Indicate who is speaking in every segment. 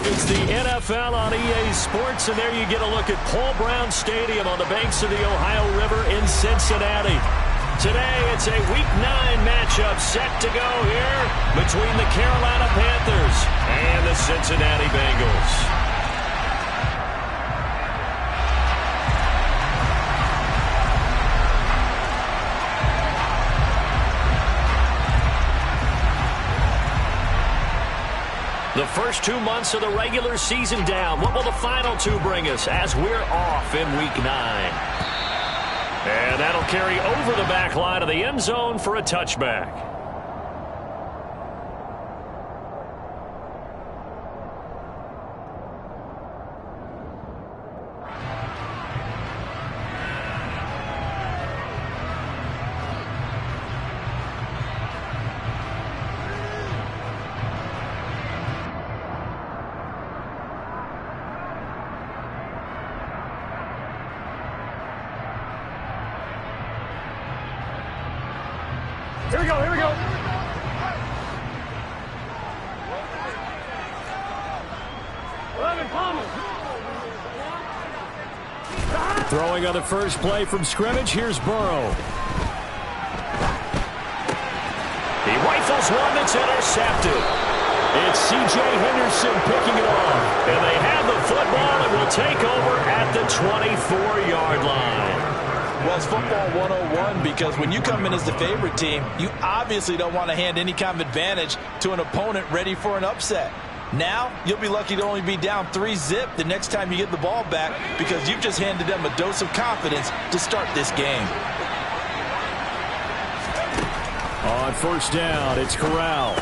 Speaker 1: It's the NFL on EA Sports, and there you get a look at Paul Brown Stadium on the banks of the Ohio River in Cincinnati. Today, it's a Week 9 matchup set to go here between the Carolina Panthers and the Cincinnati Bengals. The first 2 months of the regular season down. What will the final 2 bring us as we're off in Week 9? And that'll carry over the back line of the end zone for a touchback.
Speaker 2: Here we go, here we go.
Speaker 1: Throwing on the first play from scrimmage, here's Burrow. He rifles one that's intercepted. It's C.J. Henderson picking it off. And they have the football and will take over at the 24-yard line.
Speaker 3: Well, it's football 101 because when you come in as the favorite team, you obviously don't want to hand any kind of advantage to an opponent ready for an upset. Now, you'll be lucky to only be down 3-zip the next time you get the ball back because you've just handed them a dose of confidence to start this game.
Speaker 1: On first down, it's Corral.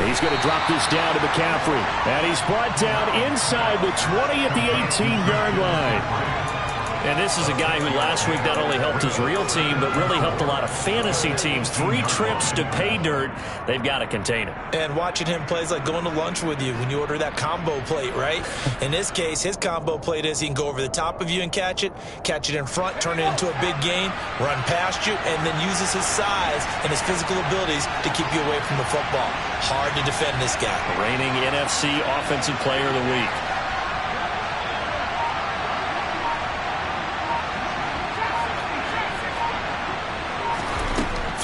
Speaker 1: He's going to drop this down to McCaffrey. And he's brought down inside the 20 at the 18-yard line. And this is a guy who last week not only helped his real team, but really helped a lot of fantasy teams. 3 trips to pay dirt. They've got to contain him.
Speaker 3: And watching him play is like going to lunch with you when you order that combo plate, right? In this case, his combo plate is he can go over the top of you and catch it in front, turn it into a big gain, run past you, and then uses his size and his physical abilities to keep you away from the football. Hard to defend this guy.
Speaker 1: Reigning NFC Offensive Player of the Week.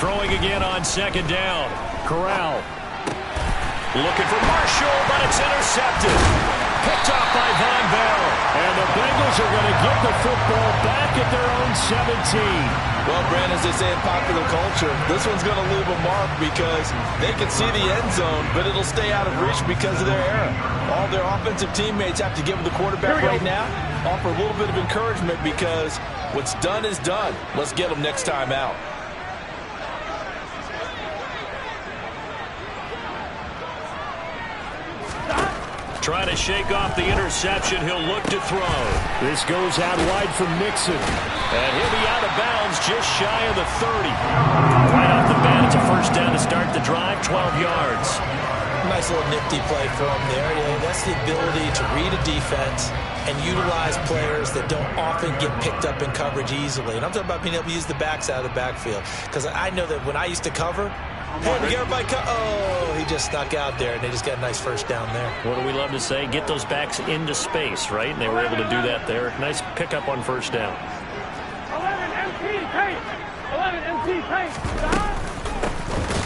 Speaker 1: Throwing again on second down. Corral. Looking for Marshall, but it's intercepted. Picked off by Von Bell. And the Bengals are going to get the football back at their own 17.
Speaker 3: Well, Brandon, as they say in popular culture, this one's going to leave a mark because they can see the end zone, but it'll stay out of reach because of their error. All their offensive teammates have to give the quarterback right now, offer a little bit of encouragement because what's done is done. Let's get them next time out.
Speaker 1: Trying to shake off the interception. He'll look to throw. This goes out wide for Mixon. And he'll be out of bounds just shy of the 30. Right off the bat, it's a first down to start the drive, 12 yards.
Speaker 3: Nice little nifty play for him there. Yeah, that's the ability to read a defense and utilize players that don't often get picked up in coverage easily. And I'm talking about being able to use the backs out of the backfield. Because I know that when I used to cover, hey, we get everybody oh, he just snuck out there, and they just got a nice first down there.
Speaker 1: What do we love to say? Get those backs into space, right? And they were able to do that there. Nice pickup on first down.
Speaker 2: 11 MT paint. 11 MT paint.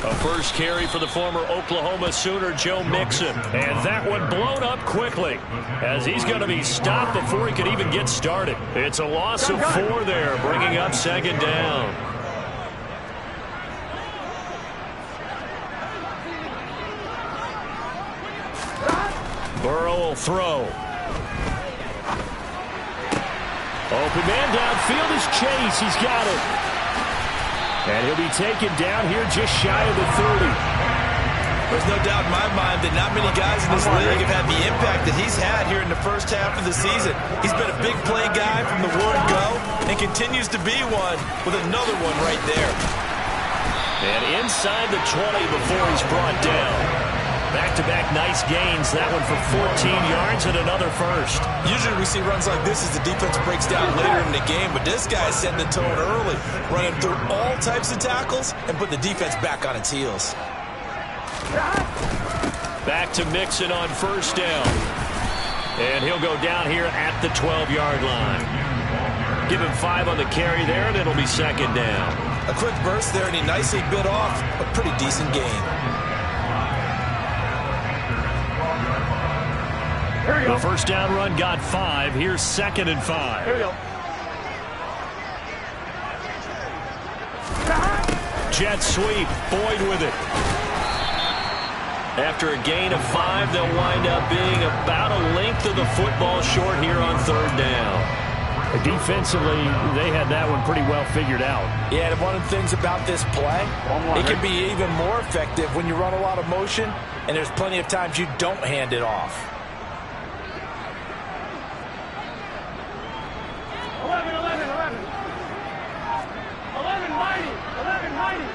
Speaker 1: A first carry for the former Oklahoma Sooner, Joe Mixon. And that one blown up quickly as he's going to be stopped before he could even get started. It's a loss of 4 there, bringing up second down. Burrow will throw. Open man downfield is Chase. He's got it. And he'll be taken down here just shy of the 30.
Speaker 3: There's no doubt in my mind that not many guys in this league have had the impact that he's had here in the first half of the season. He's been a big play guy from the word go and continues to be one with another one right there.
Speaker 1: And inside the 20 before he's brought down. Back-to-back nice gains. That one for 14 yards and another first.
Speaker 3: Usually we see runs like this as the defense breaks down later in the game, but this guy set the tone early, running through all types of tackles and put the defense back on its heels.
Speaker 1: Back to Mixon on first down. And he'll go down here at the 12-yard line. Give him 5 on the carry there, and it'll be second down.
Speaker 3: A quick burst there, and he nicely bit off a pretty decent gain.
Speaker 2: Here we go.
Speaker 1: The first down run got 5. Here's 2nd and 5.
Speaker 2: Here we go.
Speaker 1: Jet sweep. Boyd with it. After a gain of 5, they'll wind up being about a length of the football short here on 3rd down.
Speaker 4: Defensively, they had that one pretty well figured out.
Speaker 5: Yeah, and one of the things about this play, it can be even more effective when you run a lot of motion, and there's plenty of times you don't hand it off.
Speaker 2: 11, 11, 11. 11 mighty. 11 mighty.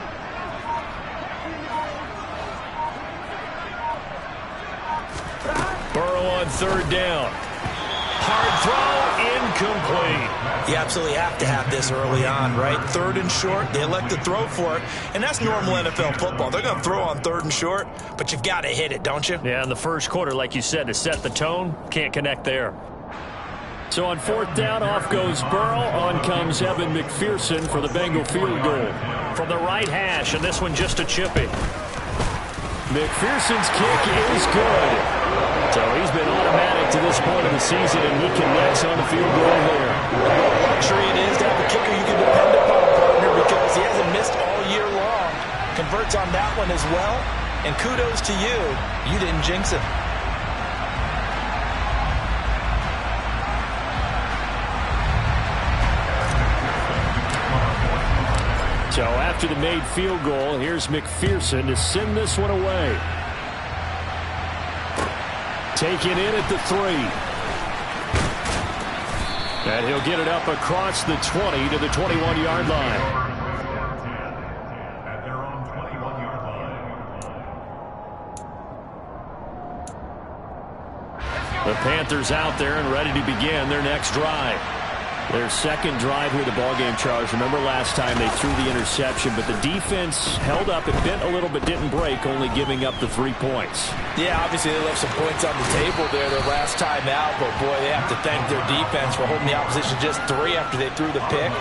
Speaker 1: Burrow on 3rd down. Hard throw, incomplete.
Speaker 3: You absolutely have to have this early on, right? 3rd and short, they elect to throw for it, and that's normal NFL football. They're going to throw on 3rd and short, but you've got to hit it, don't you?
Speaker 4: Yeah, in the first quarter, like you said, to set the tone, can't connect there. So on 4th down, off goes Burrow. On comes Evan McPherson for the Bengal field goal. From the right hash, and this one just a chippy.
Speaker 1: McPherson's kick is good. So he's been automatic to this point of the season, and he connects on the field goal there.
Speaker 5: What a luxury it is to have a kicker you can depend upon, partner, because he hasn't missed all year long. Converts on that one as well, and kudos to you. You didn't jinx it.
Speaker 1: So after the made field goal, here's McPherson to send this one away. Taken in at the 3. And he'll get it up across the 20 to the 21-yard line.
Speaker 6: At their own 21-yard line.
Speaker 1: The Panthers out there and ready to begin their next drive. Their second drive here, the ballgame, Charles. Remember last time they threw the interception, but the defense held up. It bent a little but didn't break, only giving up the 3 points.
Speaker 5: Yeah, obviously they left some points on the table there their last time out, but boy, they have to thank their defense for holding the opposition just 3 after they threw the pick.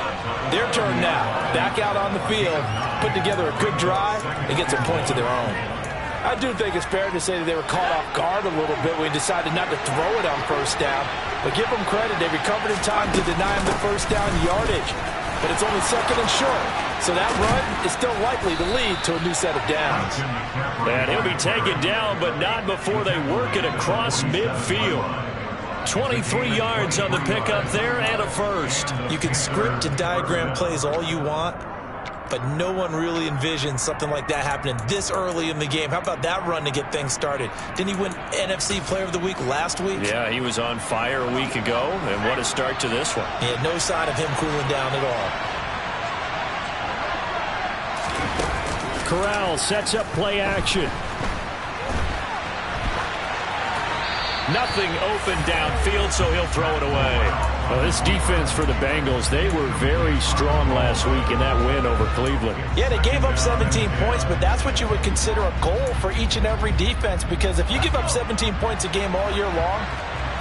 Speaker 5: Their turn now. Back out on the field, put together a good drive, and get some points of their own. I do think it's fair to say that they were caught off guard a little bit when we decided not to throw it on first down. But give them credit. They recovered in time to deny him the first down yardage. But it's only 2nd and short. So that run is still likely to lead to a new set of downs.
Speaker 1: And he'll be taken down, but not before they work it across midfield. 23 yards on the pickup there and a first.
Speaker 3: You can script and diagram plays all you want, but no one really envisions something like that happening this early in the game. How about that run to get things started? Didn't he win NFC Player of the Week last week?
Speaker 1: Yeah, he was on fire a week ago, and what a start to this one.
Speaker 3: He had no sign of him cooling down at all.
Speaker 1: Corral sets up play action. Nothing open downfield, so he'll throw it away. Well, this defense for the Bengals, they were very strong last week in that win over Cleveland.
Speaker 5: Yeah, they gave up 17 points, but that's what you would consider a goal for each and every defense, because if you give up 17 points a game all year long,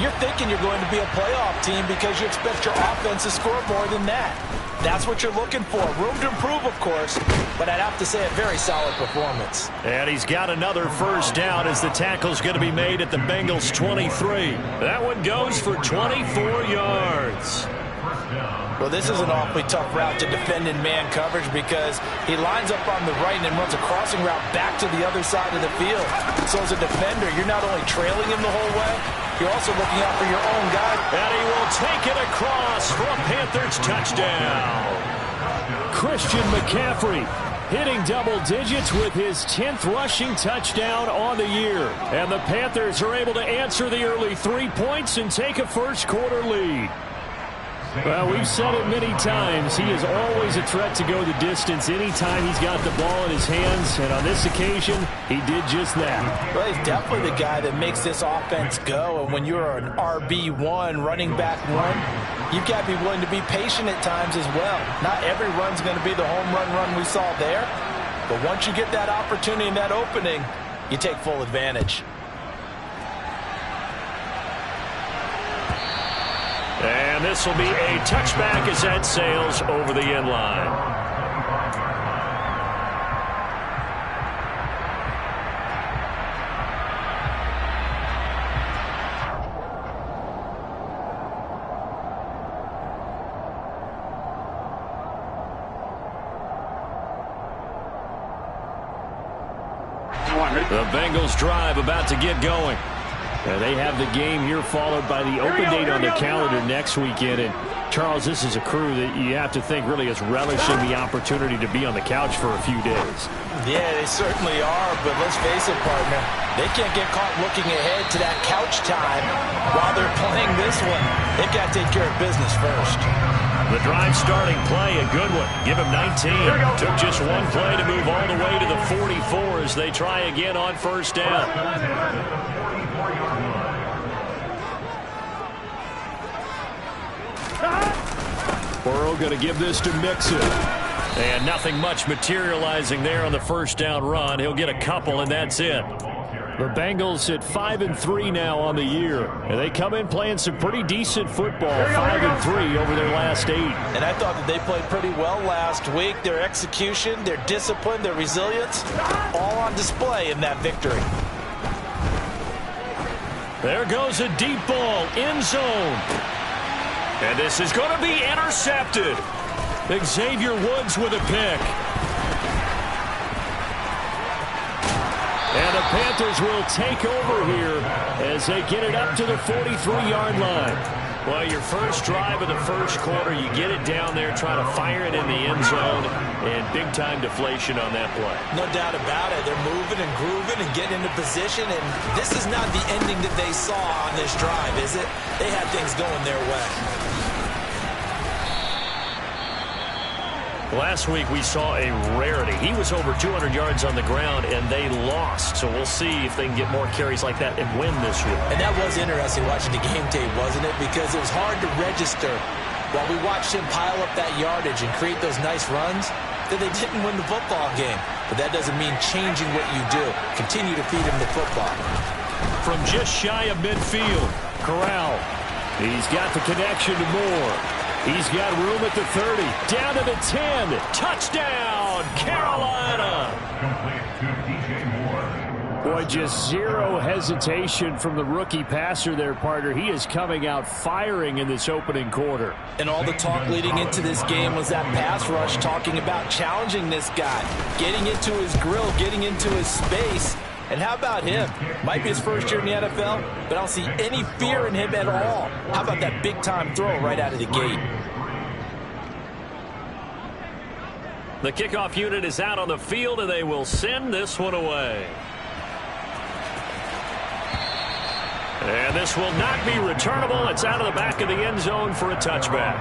Speaker 5: you're thinking you're going to be a playoff team because you expect your offense to score more than that. That's what you're looking for. Room to improve, of course, but I'd have to say a very solid performance.
Speaker 1: And he's got another first down as the tackle's going to be made at the Bengals' 23. That one goes for 24 yards.
Speaker 5: Well, this is an awfully tough route to defend in man coverage because he lines up on the right and then runs a crossing route back to the other side of the field. So as a defender, you're not only trailing him the whole way, you're also looking out for your own guy.
Speaker 1: And he will take it across for a Panthers touchdown. Christian McCaffrey hitting double digits with his 10th rushing touchdown on the year. And the Panthers are able to answer the early 3 points and take a first quarter lead. Well, we've said it many times. He is always a threat to go the distance anytime he's got the ball in his hands. And on this occasion, he did just that.
Speaker 5: Well, he's definitely the guy that makes this offense go. And when you're an RB1, running back one, you've got to be willing to be patient at times as well. Not every run's going to be the home run we saw there. But once you get that opportunity and that opening, you take full advantage.
Speaker 4: And this will be a touchback as that sails over the end line. The Bengals drive about to get going. They have the game here followed by the open date on their calendar next weekend. And Charles, this is a crew that you have to think really is relishing the opportunity to be on the couch for a few days.
Speaker 3: Yeah, they certainly are, but let's face it, partner. They can't get caught looking ahead to that couch time while they're playing this one. They've got to take care of business first.
Speaker 4: The drive starting play, a good one. Give him 19. Took just one play to move all the way to the 44 as they try again on first down.
Speaker 1: Burrow going to give this to Mixon.
Speaker 4: And nothing much materializing there on the first down run. He'll get a couple, and that's it.
Speaker 1: The Bengals at 5-3 now on the year. And they come in playing some pretty decent football, 5-3 over their last 8.
Speaker 3: And I thought that they played pretty well last week. Their execution, their discipline, their resilience, all on display in that victory.
Speaker 4: There goes a deep ball, end zone. And this is going to be intercepted.
Speaker 1: Xavier Woods with a pick. And the Panthers will take over here as they get it up to the 43-yard line.
Speaker 4: Well, your first drive of the first quarter, you get it down there, try to fire it in the end zone, and big-time deflation on that play.
Speaker 3: No doubt about it. They're moving and grooving and getting into position, and this is not the ending that they saw on this drive, is it? They had things going their way.
Speaker 4: Last week we saw a rarity. He was over 200 yards on the ground, and they lost. So we'll see if they can get more carries like that and win this week.
Speaker 3: And that was interesting watching the game tape, wasn't it? Because it was hard to register while we watched him pile up that yardage and create those nice runs that they didn't win the football game. But that doesn't mean changing what you do. Continue to feed him the football.
Speaker 1: From just shy of midfield, Corral. He's got the connection to Moore. He's got room at the 30. Down to the 10. Touchdown, Carolina. Boy, just zero hesitation from the rookie passer there, partner. He is coming out firing in this opening quarter.
Speaker 3: And all the talk leading into this game was that pass rush, talking about challenging this guy, getting into his grill, getting into his space. And how about him? Might be his first year in the NFL, but I don't see any fear in him at all. How about that big-time throw right out of the gate?
Speaker 4: The kickoff unit is out on the field, and they will send this one away. And this will not be returnable. It's out of the back of the end zone for a touchback.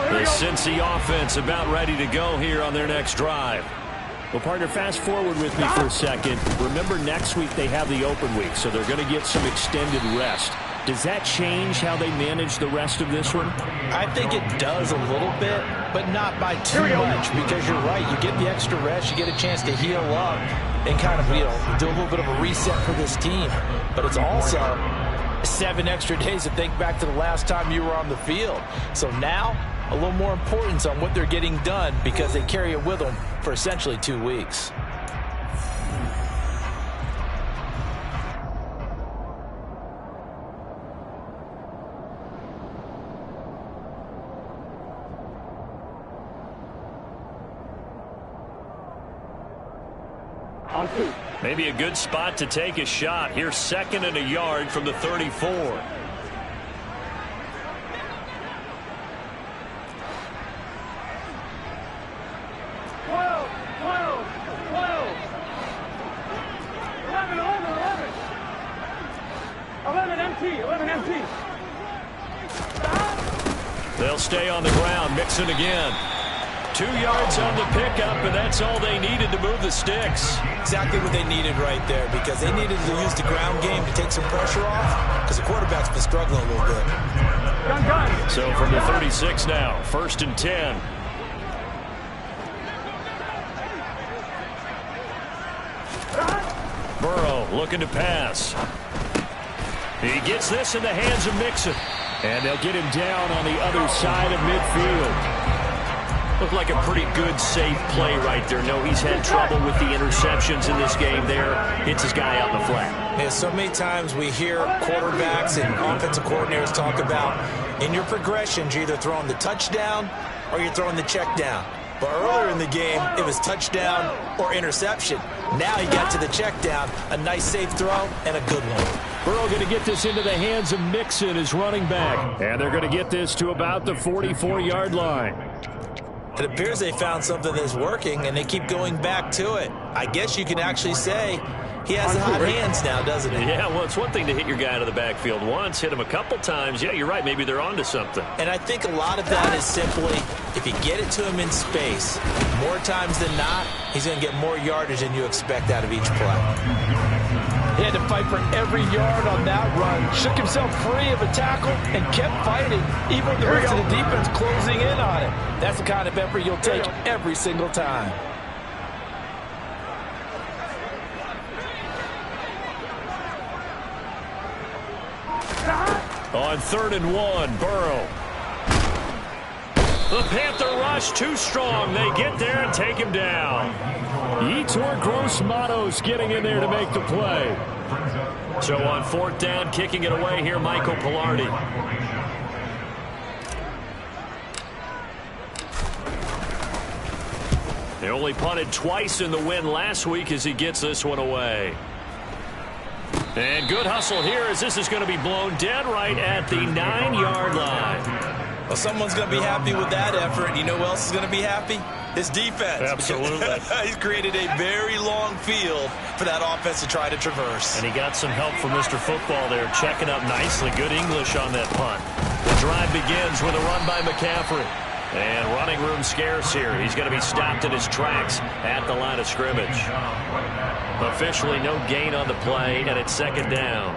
Speaker 4: The Cincy offense about ready to go here on their next drive.
Speaker 1: Well, partner, fast forward with me for a second. Remember, next week they have the open week, so they're going to get some extended rest. Does that change how they manage the rest of this one?
Speaker 3: I think it does a little bit, but not by too much, because you're right. You get the extra rest, you get a chance to heal up and kind of, do a little bit of a reset for this team. But it's also 7 extra days to think back to the last time you were on the field. So now, a little more importance on what they're getting done because they carry it with them for essentially 2 weeks.
Speaker 4: Maybe a good spot to take a shot. Here's 2nd and a yard from the 34. They'll stay on the ground. Mixon again. 2 yards on the pickup, and that's all they needed to move the sticks.
Speaker 3: Exactly what they needed right there, because they needed to use the ground game to take some pressure off. because the quarterback's been struggling a little bit.
Speaker 2: Gun.
Speaker 4: So from the 36 now, 1st and 10. Burrow looking to pass. He gets this in the hands of Mixon. And they'll get him down on the other side of midfield. Looked like a pretty good, safe play right there. No, he's had trouble with the interceptions in this game there. Hits his guy out in the flat.
Speaker 3: Yeah, so many times we hear quarterbacks and offensive coordinators talk about in your progressions, you're either throwing the touchdown or you're throwing the check down. But earlier in the game, it was touchdown or interception. Now he got to the check down, a nice safe throw, and a good one.
Speaker 1: Burrow going to get this into the hands of Mixon, his running back. And they're going to get this to about the 44-yard line.
Speaker 3: It appears they found something that's working, and they keep going back to it. I guess you can actually say he has hot hands now, doesn't he?
Speaker 4: Yeah, well, it's one thing to hit your guy out of the backfield once, hit him a couple times. Yeah, you're right. Maybe they're onto something.
Speaker 3: And I think a lot of that is simply if you get it to him in space, more times than not, he's going to get more yardage than you expect out of each play.
Speaker 5: He had to fight for every yard on that run. Shook himself free of a tackle and kept fighting, even with the rest of the defense closing in on him. That's the kind of effort you'll take every single time.
Speaker 4: On 3rd and 1, Burrow. The Panther rush too strong. They get there and take him down.
Speaker 1: Yetur Gross-Matos getting in there to make the play.
Speaker 4: So on 4th down, kicking it away here, Michael Pilardi. They only punted twice in the win last week as he gets this one away. And good hustle here as this is going to be blown dead right at the 9-yard line.
Speaker 3: Well, someone's going to be happy with that effort. You know who else is going to be happy? His defense.
Speaker 4: Absolutely.
Speaker 3: He's created a very long field for that offense to try to traverse.
Speaker 4: And he got some help from Mr. Football there, checking up nicely. Good English on that punt. The drive begins with a run by McCaffrey. And running room scarce here. He's going to be stopped in his tracks at the line of scrimmage. Officially no gain on the play, and it's 2nd down.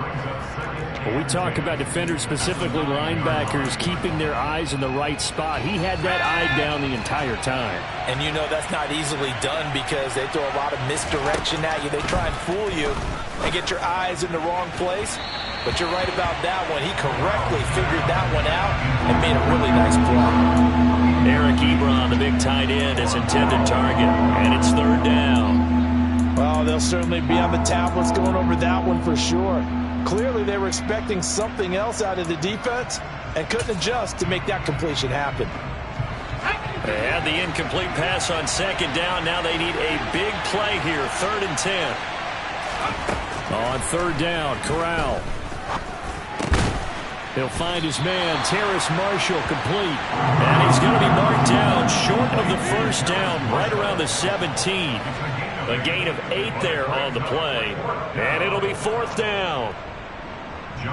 Speaker 1: When we talk about defenders, specifically linebackers, keeping their eyes in the right spot, he had that eye down the entire time.
Speaker 3: And you know that's not easily done because they throw a lot of misdirection at you. They try and fool you and get your eyes in the wrong place. But you're right about that one. He correctly figured that one out and made a really nice play.
Speaker 4: Eric Ebron, the big tight end, is intended target. And it's 3rd down.
Speaker 5: Well, they'll certainly be on the tablets going over that one for sure. Clearly, they were expecting something else out of the defense and couldn't adjust to make that completion happen.
Speaker 4: They had the incomplete pass on 2nd down. Now they need a big play here, 3rd and 10.
Speaker 1: On 3rd down, Corral. He'll find his man, Terrace Marshall, complete.
Speaker 4: And he's going to be marked down short of the 1st down, right around the 17. A gain of 8 there on the play. And it'll be 4th down.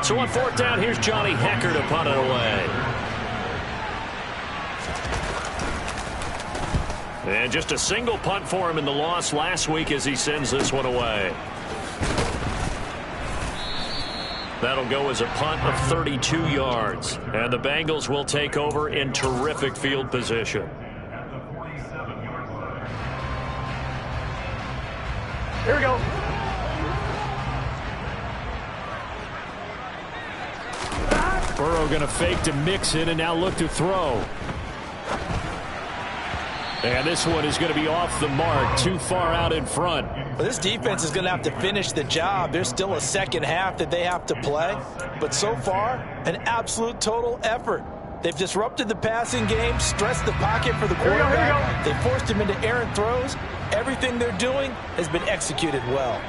Speaker 4: So on 4th down, here's Johnny Hecker to punt it away. And just a single punt for him in the loss last week as he sends this one away. That'll go as a punt of 32 yards. And the Bengals will take over in terrific field position.
Speaker 2: Here we go.
Speaker 1: Burrow going to fake to Mixon and now look to throw. And this one is going to be off the mark, too far out in front.
Speaker 3: Well, this defense is going to have to finish the job. There's still a 2nd half that they have to play. But so far, an absolute total effort. They've disrupted the passing game, stressed the pocket for the quarterback. They forced him into errant throws. Everything they're doing has been executed well.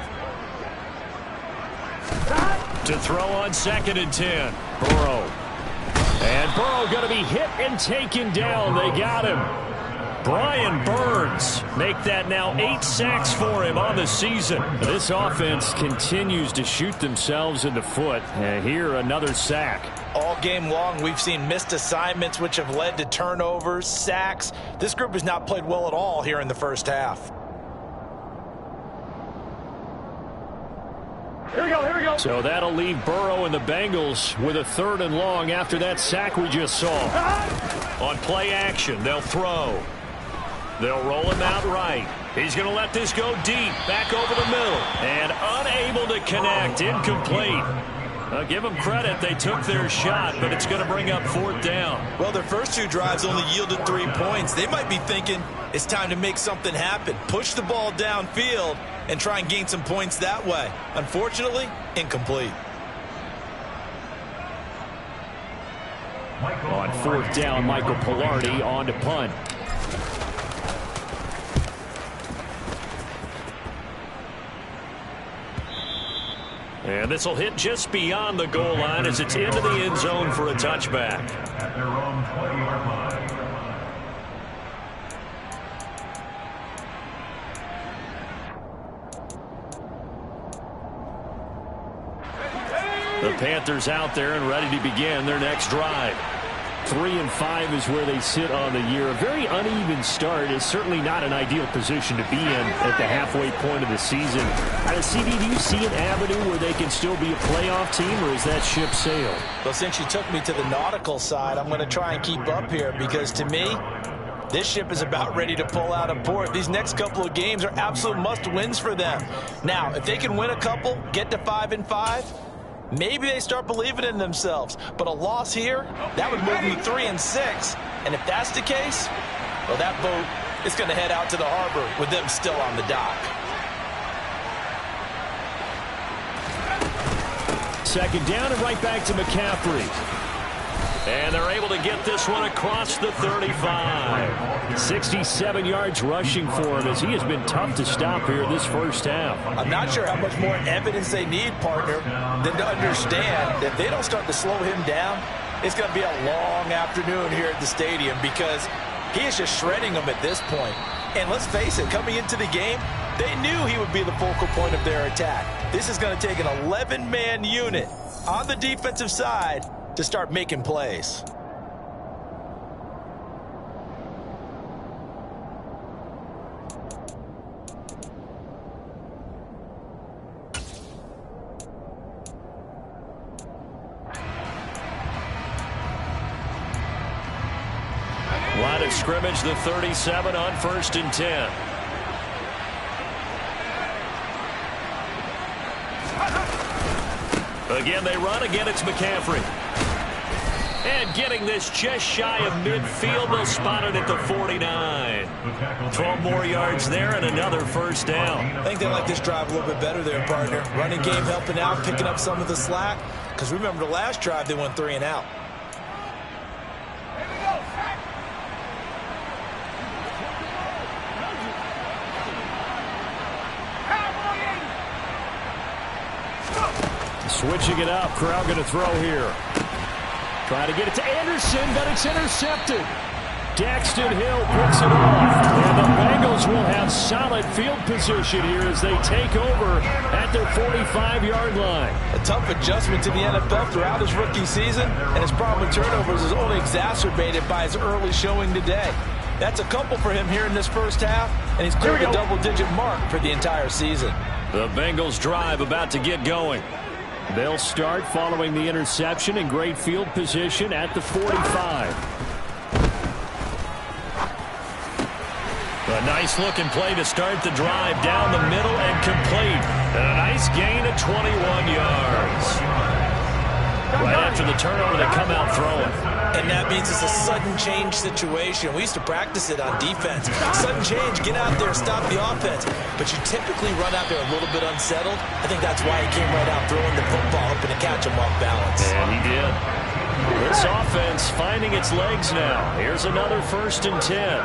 Speaker 4: To throw on 2nd and 10.
Speaker 1: Burrow. And Burrow going to be hit and taken down. They got him.
Speaker 4: Brian Burns make that now 8 sacks for him on the season.
Speaker 1: This offense continues to shoot themselves in the foot. And here another sack.
Speaker 3: All game long, we've seen missed assignments which have led to turnovers, sacks. This group has not played well at all here in the 1st half.
Speaker 2: Here we go.
Speaker 1: So that'll leave Burrow and the Bengals with a 3rd and long after that sack we just saw. On play action, they'll throw. They'll roll him out right. He's going to let this go deep, back over the middle, and unable to connect, incomplete. Give them credit, they took their shot, but it's going to bring up 4th down.
Speaker 3: Well, their first 2 drives only yielded 3 points. They might be thinking it's time to make something happen. Push the ball downfield and try and gain some points that way. Unfortunately, incomplete.
Speaker 1: On 4th down, Michael Pilardi on to punt. And this will hit just beyond the goal line as it's into the end zone for a touchback.
Speaker 6: At their own 20-yard line.
Speaker 1: The Panthers out there and ready to begin their next drive. 3-5 is where they sit on the year. A very uneven start is certainly not an ideal position to be in at the halfway point of the season. CD, do you see an avenue where they can still be a playoff team, or is that ship sailed?
Speaker 3: Well, since you took me to the nautical side, I'm going to try and keep up here because to me, this ship is about ready to pull out of port. These next couple of games are absolute must-wins for them. Now, if they can win a couple, get to 5-5, maybe they start believing in themselves. But a loss here, that would move them to 3-6. And if that's the case, well, that boat is going to head out to the harbor with them still on the dock.
Speaker 1: 2nd down and right back to McCaffrey. And they're able to get this one across the 35. 67 yards rushing for him as he has been tough to stop here this first half.
Speaker 3: I'm not sure how much more evidence they need, partner, than to understand that if they don't start to slow him down, it's going to be a long afternoon here at the stadium because he is just shredding them at this point. And let's face it, coming into the game, they knew he would be the focal point of their attack. This is going to take an 11-man unit on the defensive side to start making plays.
Speaker 1: Line of scrimmage, the 37 on 1st and 10. Again, they run. Again, it's McCaffrey. And getting this just shy of midfield. They'll spot it at the 49. 12 more yards there and another 1st down.
Speaker 3: I think they like this drive a little bit better there, partner. Running game helping out, picking up some of the slack. Because remember the last drive, they went 3 and out.
Speaker 1: Switching it up. Corral going to throw here. Trying to get it to Anderson, but it's intercepted. Daxton Hill picks it off. And the Bengals will have solid field position here as they take over at their 45-yard line.
Speaker 3: A tough adjustment to the NFL throughout his rookie season, and his problem with turnovers is only exacerbated by his early showing today. That's a couple for him here in this first half, and he's cleared the double-digit mark for the entire season.
Speaker 1: The Bengals drive about to get going. They'll start following the interception in great field position at the 45. A nice-looking play to start the drive down the middle and complete. And a nice gain of 21 yards. Right after the turnover, they come out throwing.
Speaker 3: And that means it's a sudden change situation. We used to practice it on defense. Sudden change, get out there, stop the offense. But you typically run out there a little bit unsettled. I think that's why he came right out throwing the football, hoping to catch him off balance.
Speaker 1: And he did. This offense finding its legs now. Here's another 1st and 10.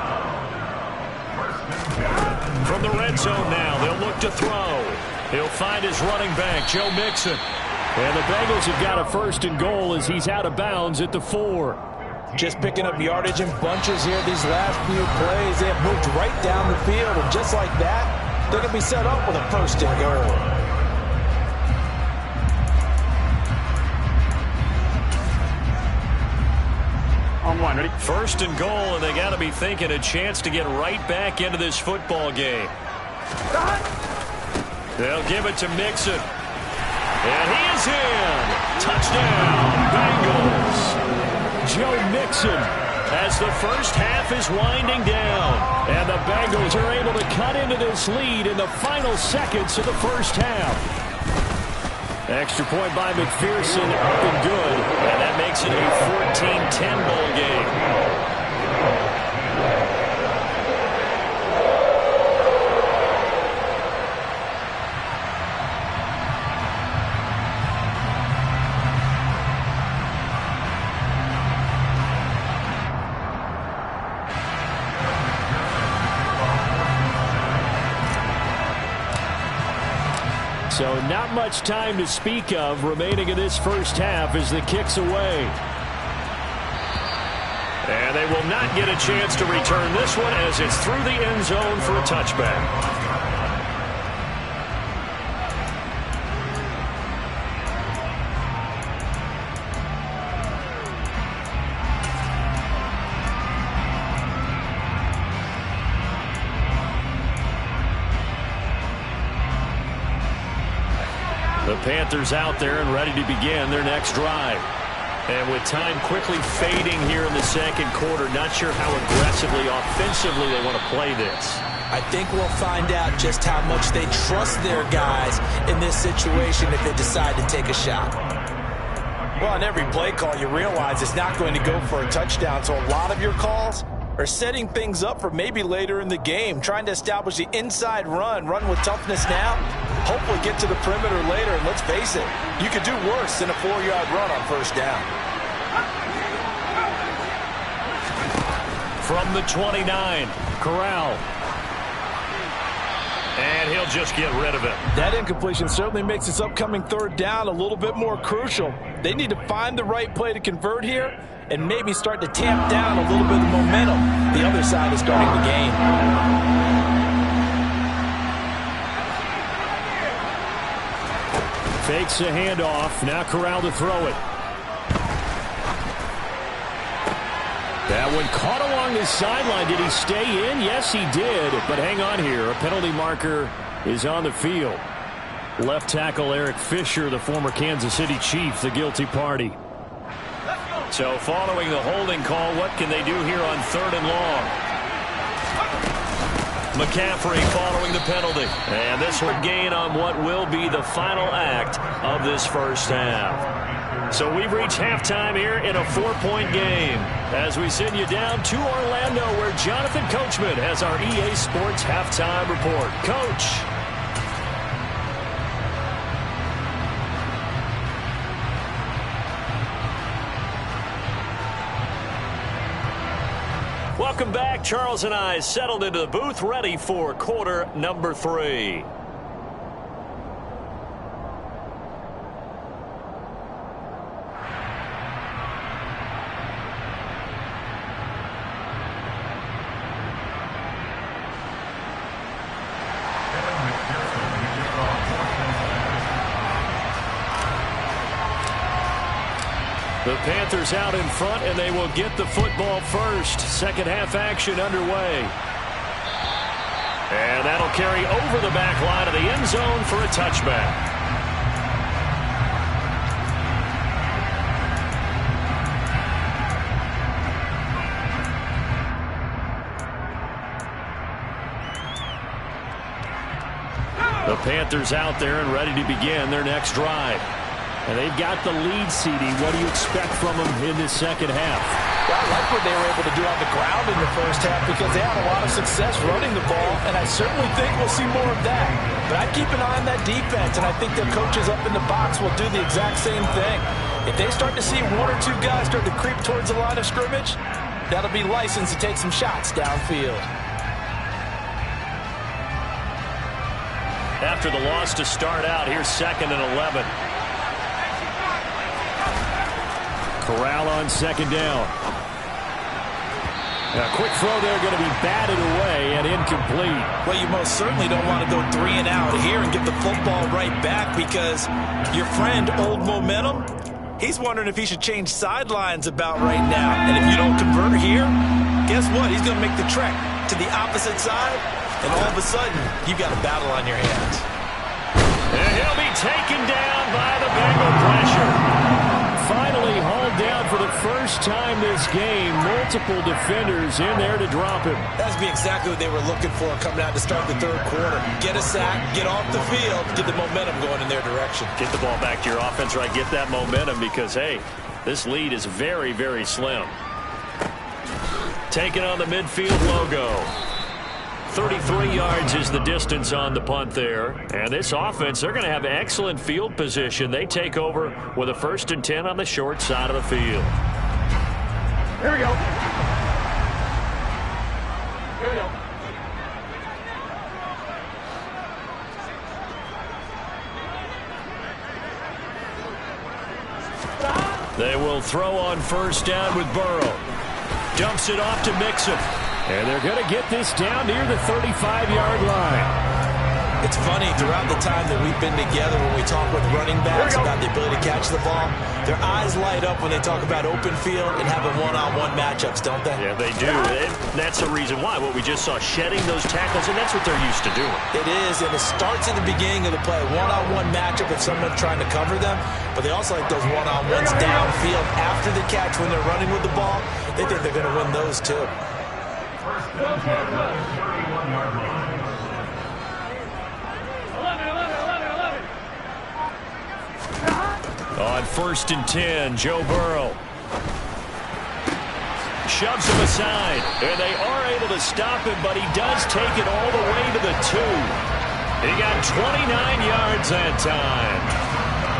Speaker 1: From the red zone now, they'll look to throw. He'll find his running back, Joe Mixon. And the Bengals have got a 1st and goal as he's out of bounds at the 4.
Speaker 3: Just picking up yardage in bunches here these last few plays. They have moved right down the field, and just like that, they're going to be set up with a 1st and goal.
Speaker 2: On 1, ready?
Speaker 1: 1st and goal, and they got to be thinking a chance to get right back into this football game. They'll give it to Mixon. And he is in. Touchdown, Bengals. Joe Mixon as the first half is winding down. And the Bengals are able to cut into this lead in the final seconds of the first half. Extra point by McPherson, up and good. And that makes it a 14-10 ball game. So not much time to speak of remaining in this first half as the kick's away. And they will not get a chance to return this one as it's through the end zone for a touchback. The Panthers out there and ready to begin their next drive. And with time quickly fading here in the second quarter, not sure how aggressively, offensively they want to play this.
Speaker 3: I think we'll find out just how much they trust their guys in this situation if they decide to take a shot.
Speaker 5: Well, on every play call, you realize it's not going to go for a touchdown, so a lot of your calls are setting things up for maybe later in the game, trying to establish the inside run with toughness now, hopefully get to the perimeter later, and let's face it, you could do worse than a 4-yard run on first down.
Speaker 1: From the 29, Corral. And he'll just get rid of it.
Speaker 5: That incompletion certainly makes this upcoming third down a little bit more crucial. They need to find the right play to convert here and maybe start to tamp down a little bit of momentum. The other side is starting the game.
Speaker 1: Fakes the handoff. Now Corral to throw it. That one caught along the sideline. Did he stay in? Yes, he did. But hang on here. A penalty marker is on the field. Left tackle Eric Fisher, the former Kansas City Chief, the guilty party. So following the holding call, what can they do here on 3rd and long? McCaffrey following the penalty. And this will gain on what will be the final act of this first half. So we've reached halftime here in a 4-point game as we send you down to Orlando where Jonathan Coachman has our EA Sports halftime report. Coach. Welcome back. Charles and I settled into the booth ready for quarter number 3. The Panthers out in front, and they will get the football first. Second half action underway. And that'll carry over the back line of the end zone for a touchback. The Panthers out there and ready to begin their next drive. And they've got the lead, CD. What do you expect from them in this second half?
Speaker 5: Well, I like what they were able to do on the ground in the first half because they had a lot of success running the ball, and I certainly think we'll see more of that. But I'd keep an eye on that defense, and I think their coaches up in the box will do the exact same thing. If they start to see 1 or 2 guys start to creep towards the line of scrimmage, that'll be license to take some shots downfield.
Speaker 1: After the loss to start out, here's 2nd and 11. Corral on 2nd down. A quick throw there going to be batted away and incomplete.
Speaker 3: Well, you most certainly don't want to go 3 and out here and get the football right back because your friend, Old Momentum, he's wondering if he should change sidelines about right now. And if you don't convert here, guess what? He's going to make the trek to the opposite side, and all of a sudden, you've got a battle on your hands.
Speaker 1: And he'll be taken down by the
Speaker 4: Bengal pressure. Finally hauled down for the first time this game. Multiple defenders in there to drop him.
Speaker 3: That's exactly what they were looking for coming out to start the third quarter. Get a sack, get off the field, get the momentum going in their direction.
Speaker 4: Get the ball back to your offense, right? Get that momentum because, hey, this lead is very, very slim. Taking on the midfield logo. 33 yards is the distance on the punt there. And this offense, they're going to have excellent field position. They take over with a 1st and 10 on the short side of the field.
Speaker 2: Here we go. Here we go.
Speaker 4: They will throw on 1st down with Burrow. Dumps it off to Mixon. And they're going to get this down near the 35-yard line.
Speaker 3: It's funny, throughout the time that we've been together when we talk with running backs about the ability to catch the ball, their eyes light up when they talk about open field and having one-on-one matchups, don't they?
Speaker 4: Yeah, they do. And that's the reason why. What we just saw, shedding those tackles, and that's what they're used to doing.
Speaker 3: It is, and it starts at the beginning of the play. One-on-one matchup with someone trying to cover them, but they also like those one-on-ones downfield after the catch when they're running with the ball. They think they're going to win those, too.
Speaker 4: On 1st and 10, Joe Burrow shoves him aside, and they are able to stop him, but he does take it all the way to the 2. He got 29 yards that time.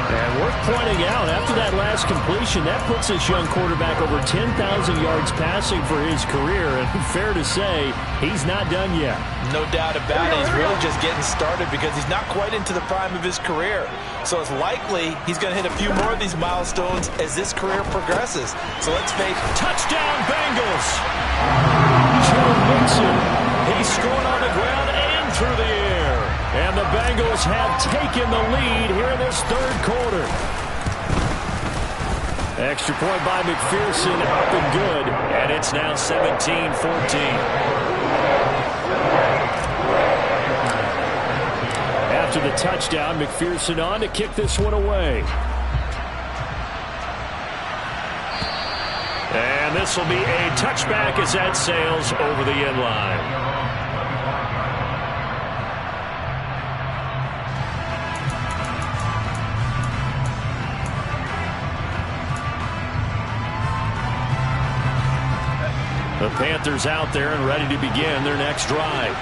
Speaker 4: And worth pointing out, after that last completion, that puts this young quarterback over 10,000 yards passing for his career. And fair to say, he's not done yet.
Speaker 3: No doubt about it. He's really just getting started because he's not quite into the prime of his career. So it's likely he's going to hit a few more of these milestones as this career progresses. So let's face it.
Speaker 4: Touchdown, Bengals! Joe Mixon, he scored on the ground and through the air. And the Bengals have taken the lead here in this third quarter. Extra point by McPherson, up and good. And it's now 17-14. After the touchdown, McPherson on to kick this one away. And this will be a touchback as that sails over the end line. The Panthers out there and ready to begin their next drive.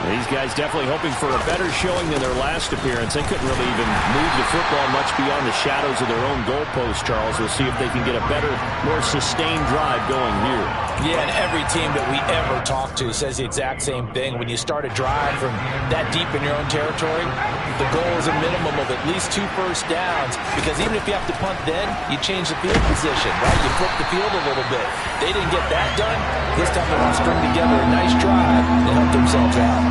Speaker 4: These guys definitely hoping for a better showing than their last appearance. They couldn't really even move the football much beyond the shadows of their own goalpost, Charles. We'll see if they can get a better, more sustained drive going here.
Speaker 3: Yeah, and every team that we ever talk to says the exact same thing. When you start a drive from that deep in your own territory, the goal is a minimum of at least 2 first downs, because even if you have to punt then, you change the field position, right? You flip the field a little bit. They didn't get that done. This time they want to string together a nice drive and help themselves out.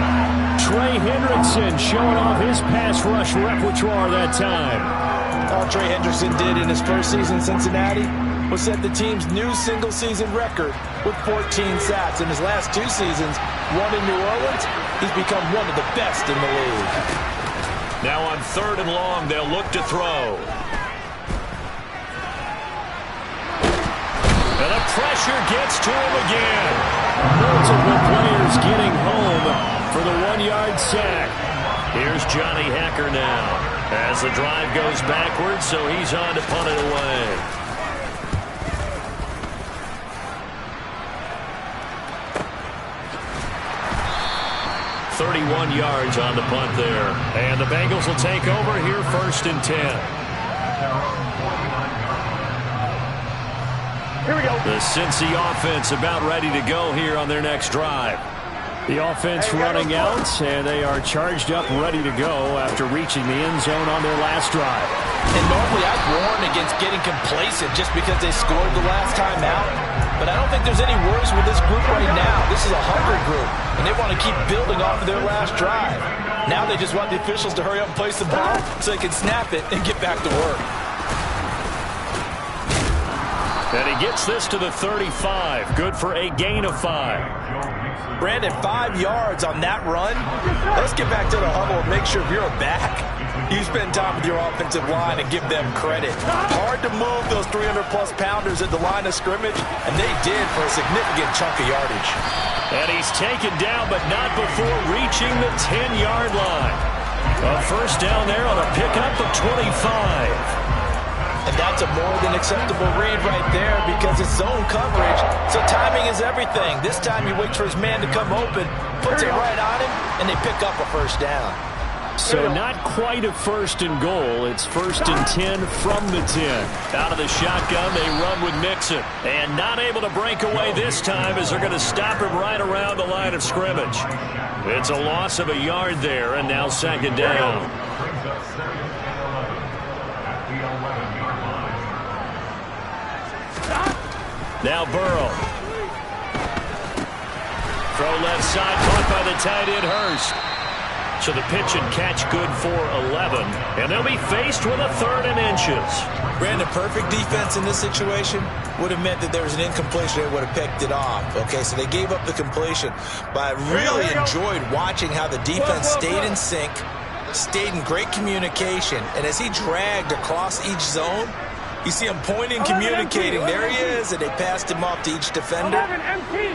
Speaker 4: Trey Hendrickson showing off his pass rush repertoire that time.
Speaker 3: All Trey Hendrickson did in his first season in Cincinnati was set the team's new single-season record with 14 sacks. In his last 2 seasons, one in New Orleans, he's become one of the best in the league.
Speaker 4: Now on 3rd and long, they'll look to throw. And the pressure gets to him again. Multiple players getting home for the 1-yard sack. Here's Johnny Hecker now as the drive goes backwards, so he's on to punt it away. .31 yards on the punt there. And the Bengals will take over here 1st and 10.
Speaker 2: Here we go.
Speaker 4: The Cincy offense about ready to go here on their next drive. The offense running out, and they are charged up, ready to go after reaching the end zone on their last drive.
Speaker 3: And normally I'd warn against getting complacent just because they scored the last time out. But I don't think there's any worries with this group right now. This is a hungry group, and they want to keep building off of their last drive. Now they just want the officials to hurry up and place the ball so they can snap it and get back to work.
Speaker 4: And he gets this to the 35. Good for a gain of 5.
Speaker 3: Brandon, 5 yards on that run. Let's get back to the huddle and make sure you're back.
Speaker 5: You spend time with your offensive line and give them credit. Hard to move those 300-plus pounders at the line of scrimmage, and they did for a significant chunk of yardage.
Speaker 4: And he's taken down, but not before reaching the 10-yard line. A first down there on a pickup of 25.
Speaker 3: And that's a more than acceptable read right there because it's zone coverage, so timing is everything. This time he waits for his man to come open, puts it right on him, and they pick up a first down.
Speaker 4: So not quite a first and goal. It's first and 10 from the 10. Out of the shotgun, they run with Mixon. And not able to break away this time as they're going to stop him right around the line of scrimmage. It's a loss of a yard there, and now second down.
Speaker 6: Brings up second and 11 at the 11-yard line.
Speaker 4: Now Burrow. Throw left side, caught by the tight end Hurst. So the pitch and catch good for 11. And they'll be faced with a 3rd and inches.
Speaker 3: Brandon, perfect defense in this situation would have meant that there was an incompletion. They would have picked it off. Okay, so they gave up the completion. But I really enjoyed watching how the defense stayed in sync, stayed in great communication. And as he dragged across each zone, you see him pointing, communicating. There he is, and they passed him off to each defender.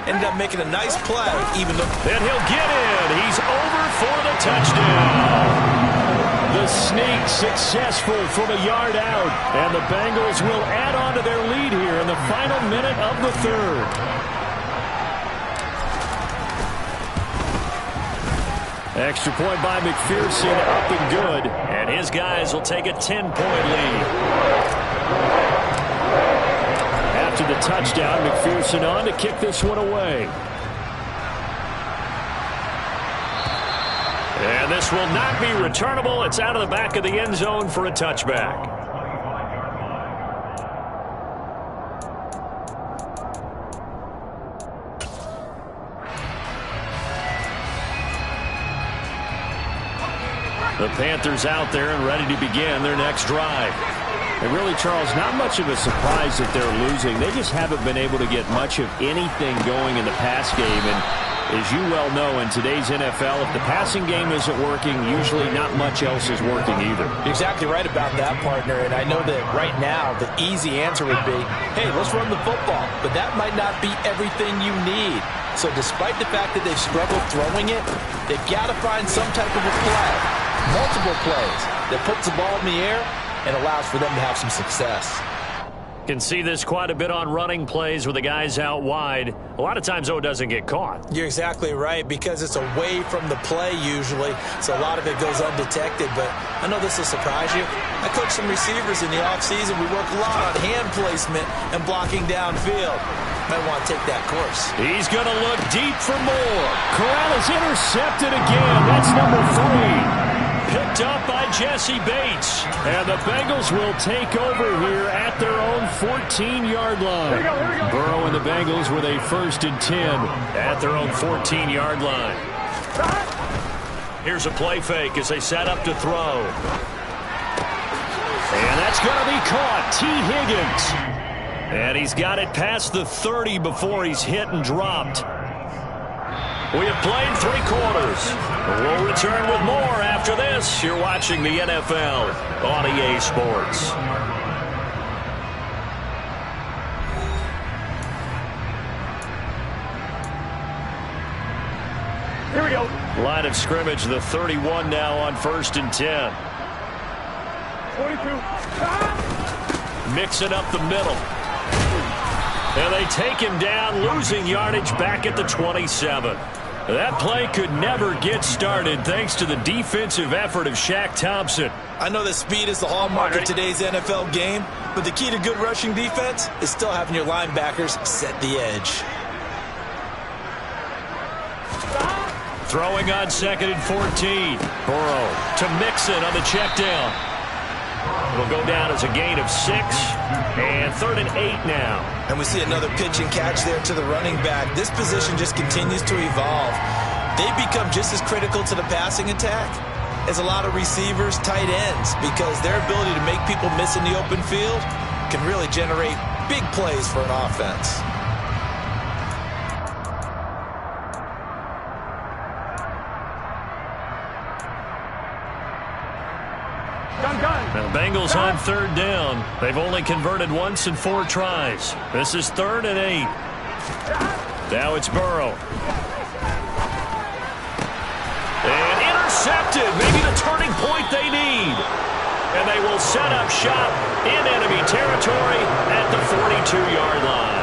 Speaker 3: Ended up making a nice play, even though...
Speaker 4: And he'll get in. He's over for the touchdown. The sneak successful from a yard out. And the Bengals will add on to their lead here in the final minute of the 3rd. Extra point by McPherson, up and good. And his guys will take a 10-point lead. After the touchdown, McPherson on to kick this one away. And this will not be returnable. It's out of the back of the end zone for a touchback. The Panthers out there and ready to begin their next drive. And really, Charles, not much of a surprise that they're losing. They just haven't been able to get much of anything going in the pass game. And as you well know, in today's NFL, if the passing game isn't working, usually not much else is working either.
Speaker 3: You're exactly right about that, partner. And I know that right now the easy answer would be, hey, let's run the football. But that might not be everything you need. So despite the fact that they've struggled throwing it, they've got to find some type of a play, multiple plays, that puts the ball in the air and allows for them to have some success.
Speaker 4: Can see this quite a bit on running plays with the guys out wide. A lot of times, though, it doesn't get caught.
Speaker 3: You're exactly right, because it's away from the play usually, so a lot of it goes undetected. But I know this will surprise you. I coach some receivers in the offseason. We work a lot on hand placement and blocking downfield. Might want to take that course.
Speaker 4: He's going to look deep for more. Corral is intercepted again. That's number 3. Picked up by Jesse Bates. And the Bengals will take over here at their own 14-yard line. Burrow and the Bengals with a 1st and 10 at their own 14-yard line. Here's a play fake as they set up to throw. And that's going to be caught. T. Higgins. And he's got it past the 30 before he's hit and dropped. We have played 3 quarters. We'll return with more after this. You're watching the NFL on EA Sports.
Speaker 2: Here we go.
Speaker 4: Line of scrimmage, the 31 now on 1st and 10.
Speaker 2: 22.
Speaker 4: Mixing up the middle. And they take him down, losing yardage back at the 27. That play could never get started thanks to the defensive effort of Shaq Thompson.
Speaker 3: I know that speed is the hallmark of today's NFL game, but the key to good rushing defense is still having your linebackers set the edge.
Speaker 4: Throwing on 2nd and 14. Burrow to Mixon on the check down. It'll go down as a gain of 6. And 3rd and 8 now.
Speaker 3: And we see another pitch and catch there to the running back. This position just continues to evolve. They become just as critical to the passing attack as a lot of receivers, tight ends, because their ability to make people miss in the open field can really generate big plays for an offense.
Speaker 4: Bengals on third down. They've only converted once in 4 tries. This is 3rd and 8. Now it's Burrow. And intercepted. Maybe the turning point they need. And they will set up shop in enemy territory at the 42-yard line.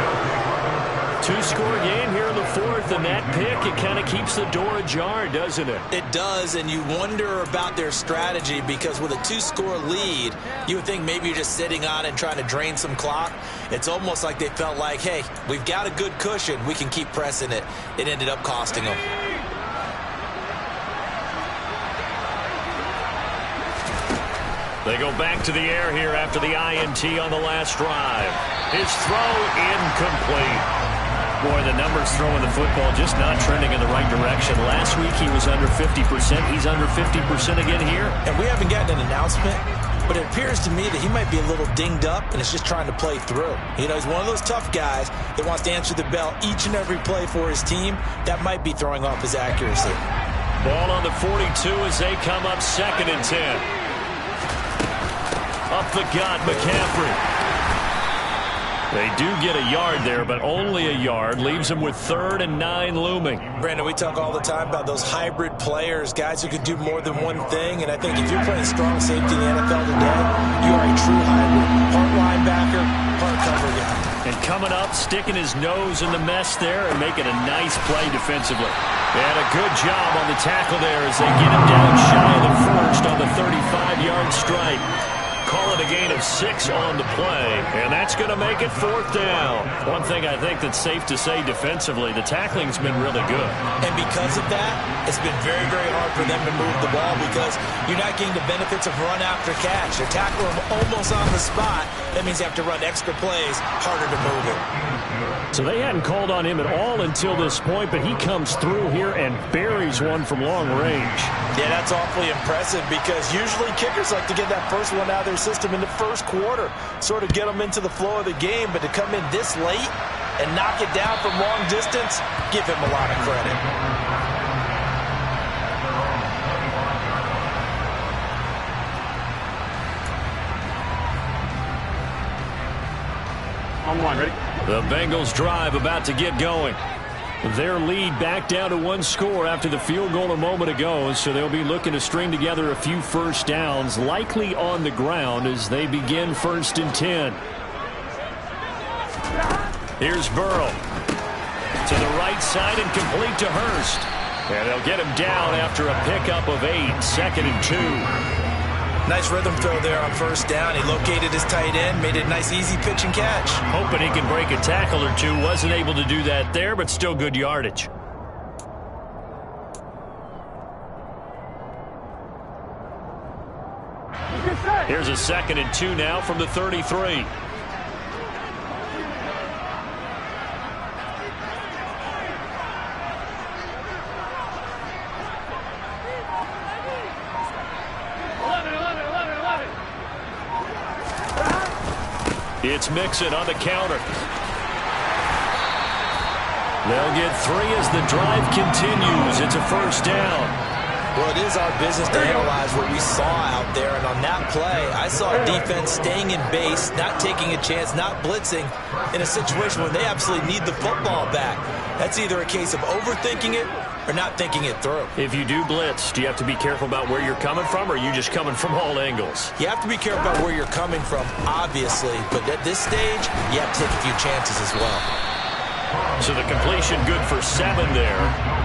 Speaker 4: 2-score game here in the 4th, and that pick, it kind of keeps the door ajar, doesn't it?
Speaker 3: It does, and you wonder about their strategy because with a 2-score lead, you would think maybe you're just sitting on it and trying to drain some clock. It's almost like they felt like, hey, we've got a good cushion. We can keep pressing it. It ended up costing them.
Speaker 4: They go back to the air here after the INT on the last drive. His throw incomplete. Boy, the numbers throwing the football just not trending in the right direction. Last week he was under 50%. He's under 50% again here.
Speaker 3: And we haven't gotten an announcement, but it appears to me that he might be a little dinged up and is just trying to play through. You know, he's one of those tough guys that wants to answer the bell each and every play for his team. That might be throwing off his accuracy.
Speaker 4: Ball on the 42 as they come up 2nd and 10. Up the gut, McCaffrey. They do get a yard there, but only a yard. Leaves them with 3rd and 9 looming.
Speaker 3: Brandon, we talk all the time about those hybrid players, guys who can do more than one thing. And I think if you're playing strong safety in the NFL today, you are a true hybrid. Part linebacker, part cover guy.
Speaker 4: And coming up, sticking his nose in the mess there and making a nice play defensively. And a good job on the tackle there as they get him down shy of the first on the 35-yard strike. Call it a gain of 6 on the play, and that's going to make it 4th down. One thing I think that's safe to say defensively, the tackling's been really good.
Speaker 3: And because of that, it's been very, very hard for them to move the ball because you're not getting the benefits of run after catch. They tackle him almost on the spot. That means you have to run extra plays, harder to move it.
Speaker 1: So they hadn't called on him at all until this point, but he comes through here and buries one from long range.
Speaker 3: Yeah, that's awfully impressive because usually kickers like to get that first one out of their system in the first quarter, sort of get them into the flow of the game, but to come in this late and knock it down from long distance, give him a lot of credit.
Speaker 2: On one, ready?
Speaker 4: The Bengals drive about to get going. Their lead back down to 1 score after the field goal a moment ago, so they'll be looking to string together a few first downs, likely on the ground as they begin 1st and 10. Here's Burrow. To the right side and complete to Hurst. And they'll get him down after a pickup of 8, 2nd and 2.
Speaker 3: Nice rhythm throw there on 1st down. He located his tight end, made it a nice easy pitch and catch.
Speaker 4: Hoping he can break a tackle or two. Wasn't able to do that there, but still good yardage. Here's a 2nd and 2 now from the 33. It's Mixon on the counter. They'll get 3 as the drive continues. It's a 1st down.
Speaker 3: Well, it is our business to analyze what we saw out there. And on that play, I saw a defense staying in base, not taking a chance, not blitzing in a situation where they absolutely need the football back. That's either a case of overthinking it or not thinking it through.
Speaker 4: If you do blitz, do you have to be careful about where you're coming from, or are you just coming from all angles?
Speaker 3: You have to be careful about where you're coming from, obviously. But at this stage, you have to take a few chances as well.
Speaker 4: So the completion good for 7 there,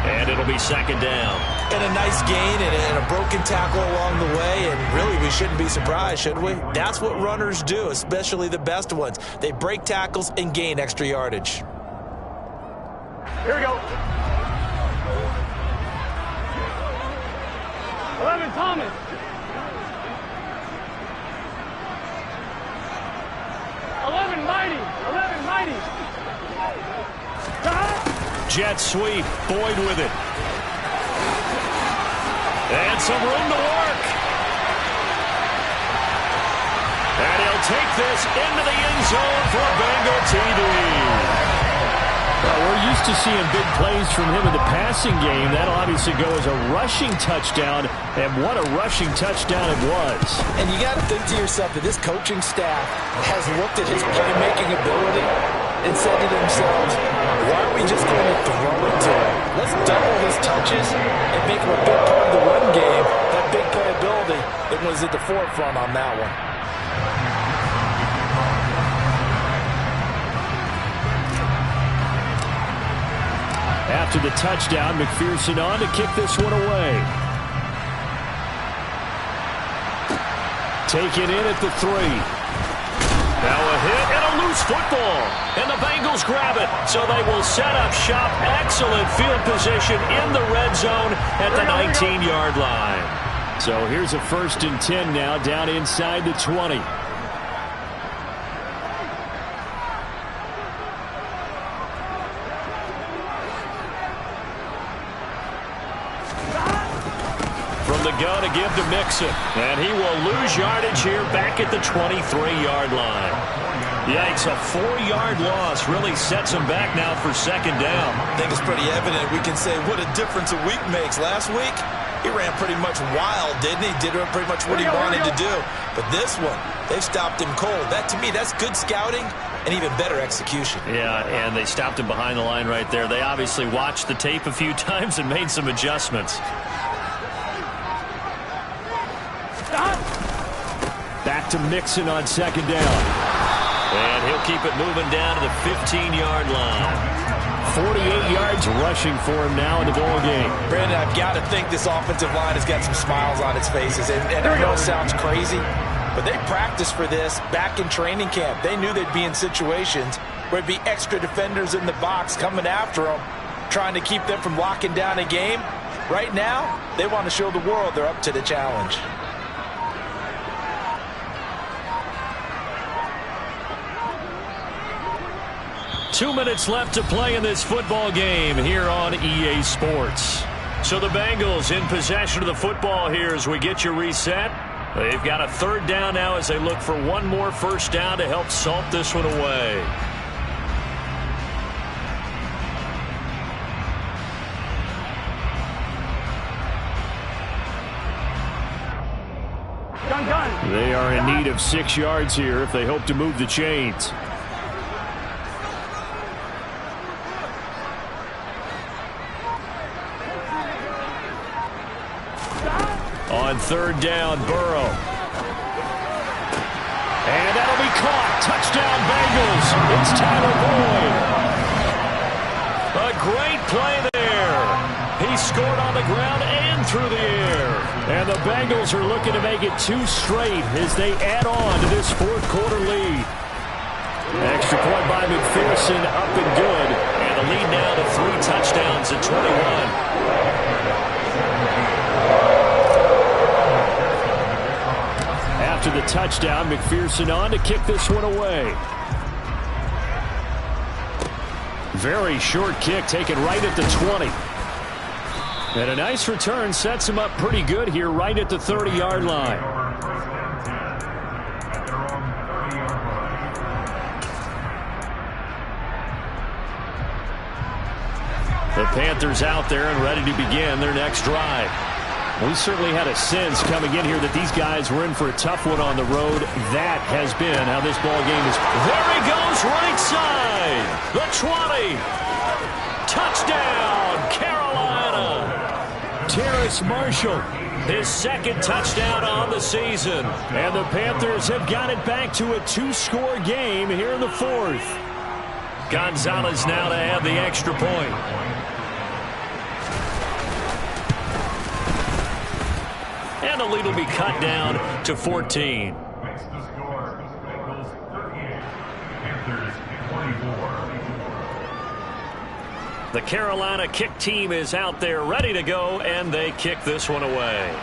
Speaker 4: and it'll be 2nd down.
Speaker 3: And a nice gain and a broken tackle along the way, and really we shouldn't be surprised, should we? That's what runners do, especially the best ones. They break tackles and gain extra yardage.
Speaker 2: Here we go. 11, Thomas. 11, Mighty. 11, Mighty.
Speaker 4: Jet sweep. Boyd with it. And some room to work. And he'll take this into the end zone for a Bengal TD.
Speaker 1: we're used to seeing big plays from him in the passing game. That'll obviously go as a rushing touchdown, and what a rushing touchdown it was.
Speaker 5: And you got to think to yourself that this coaching staff has looked at his playmaking ability and said to themselves, why are we just going to throw it to him? Let's double his touches and make him a big part of the run game. That big playability, it was at the forefront on that one.
Speaker 1: After the touchdown, McPherson on to kick this one away. Taken in at the 3. Now a hit and a loose football. And the Bengals grab it. So they will set up shop. Excellent field position in the red zone at the 19-yard line. So here's a 1st and 10 now down inside the 20. From the gun to give to Mixon. And he will lose yardage here back at the 23-yard line. Yikes, a 4-yard loss really sets him back now for 2nd down.
Speaker 3: I think it's pretty evident. We can say what a difference a week makes. Last week, he ran pretty much wild, didn't he? Did pretty much what he wanted to do. But this one, they stopped him cold. That, to me, that's good scouting and even better execution.
Speaker 4: Yeah, and they stopped him behind the line right there. They obviously watched the tape a few times and made some adjustments. Back to Mixon on 2nd down. And he'll keep it moving down to the 15-yard line. 48 yards rushing for him now in the ball game.
Speaker 5: Brandon, I've got to think this offensive line has got some smiles on its faces. And I know it sounds crazy, but they practiced for this back in training camp. They knew they'd be in situations where it'd be extra defenders in the box coming after them, trying to keep them from locking down a game. Right now, they want to show the world they're up to the challenge.
Speaker 4: Two minutes left to play in this football game here on EA Sports. So the Bengals in possession of the football here as we get you reset. They've got a 3rd down now as they look for one more 1st down to help salt this one away.
Speaker 2: Gun.
Speaker 1: They are in need of 6 yards here if they hope to move the chains. On 3rd down, Burrow. And that'll be caught. Touchdown, Bengals. It's Tyler Boyd. A great play there. He scored on the ground and through the air. And the Bengals are looking to make it 2 straight as they add on to this 4th quarter lead. Extra point by McPherson, up and good. And the lead now to 3 touchdowns at 21. After the touchdown, McPherson on to kick this one away. Very short kick taken right at the 20. And a nice return sets him up pretty good here right at the 30-yard line. The Panthers out there and ready to begin their next drive. We certainly had a sense coming in here that these guys were in for a tough one on the road. That has been how this ball game is. There he goes, right side. The 20. Touchdown, Carolina. Terrace Marshall, his 2nd touchdown on the season. And the Panthers have got it back to a 2-score game here in the 4th. Gonzalez now to add the extra point. And the lead will be cut down to 14.
Speaker 6: Makes the score. Bengals 38, Panthers 24.
Speaker 4: The Carolina kick team is out there ready to go, and they kick this one away.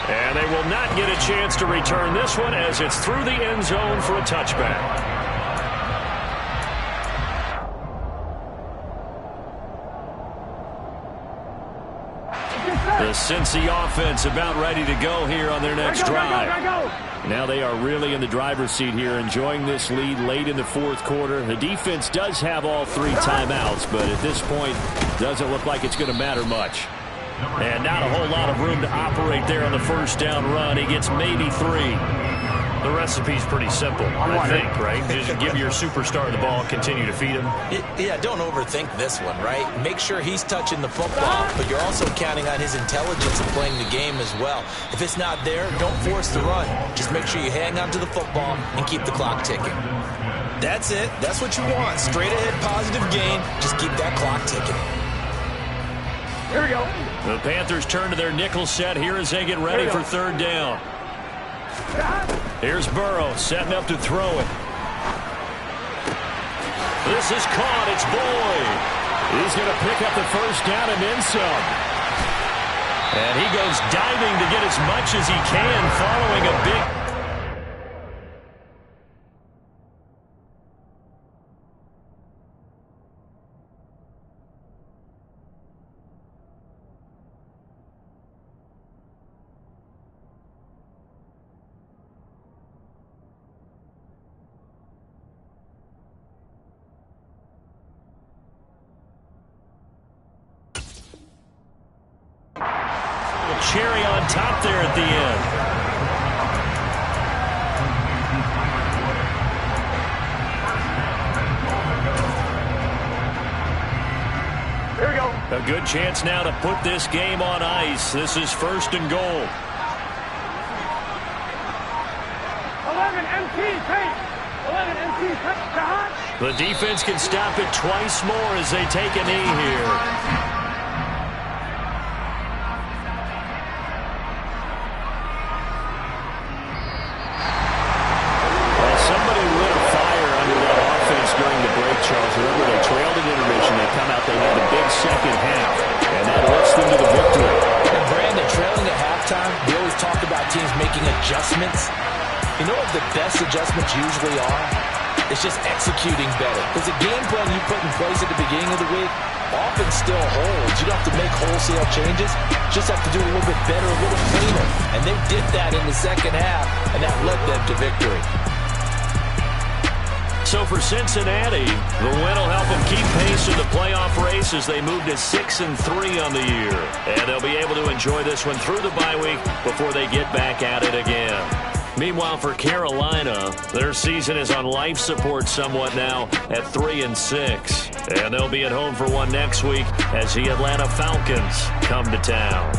Speaker 4: And they will not get a chance to return this one as it's through the end zone for a touchback. The Cincy offense about ready to go here on their next drive.
Speaker 1: Now they are really in the driver's seat here, enjoying this lead late in the fourth quarter. The defense does have all 3 timeouts, but at this point, doesn't look like it's going to matter much. And not a whole lot of room to operate there on the first down run. He gets maybe 3.
Speaker 4: The recipe's pretty simple, I think, right? Just give your superstar the ball and continue to feed him.
Speaker 3: Yeah, don't overthink this one, right? Make sure he's touching the football, but you're also counting on his intelligence in playing the game as well. If it's not there, don't force the run. Just make sure you hang on to the football and keep the clock ticking. That's it. That's what you want. Straight ahead, positive gain. Just keep that clock ticking.
Speaker 2: Here we go.
Speaker 4: The Panthers turn to their nickel set here as they get ready for third down. Here's Burrow setting up to throw it. This is caught. It's Boyd.
Speaker 1: He's going to pick up the first down and then some.
Speaker 4: And he goes diving to get as much as he can following a big... cherry on top there at the end.
Speaker 2: Here we go.
Speaker 4: A good chance now to put this game on ice. This is first and goal.
Speaker 2: 11 MT, take. 11 MT, take.
Speaker 4: The defense can stop it twice more as they take a knee here.
Speaker 1: Remember, they trailed in intermission. They come out, they had the big second half, and that lets them to the victory.
Speaker 3: And Brandon, trailing at halftime, we always talk about teams making adjustments. You know what the best adjustments usually are? It's just executing better. Because the game plan you put in place at the beginning of the week often still holds. You don't have to make wholesale changes. Just have to do it a little bit better, a little cleaner. And they did that in the second half, and that led them to victory.
Speaker 4: So for Cincinnati, the win will help them keep pace in the playoff race as they move to 6-3 on the year. And they'll be able to enjoy this one through the bye week before they get back at it again. Meanwhile, for Carolina, their season is on life support somewhat now at 3-6. And they'll be at home for one next week as the Atlanta Falcons come to town.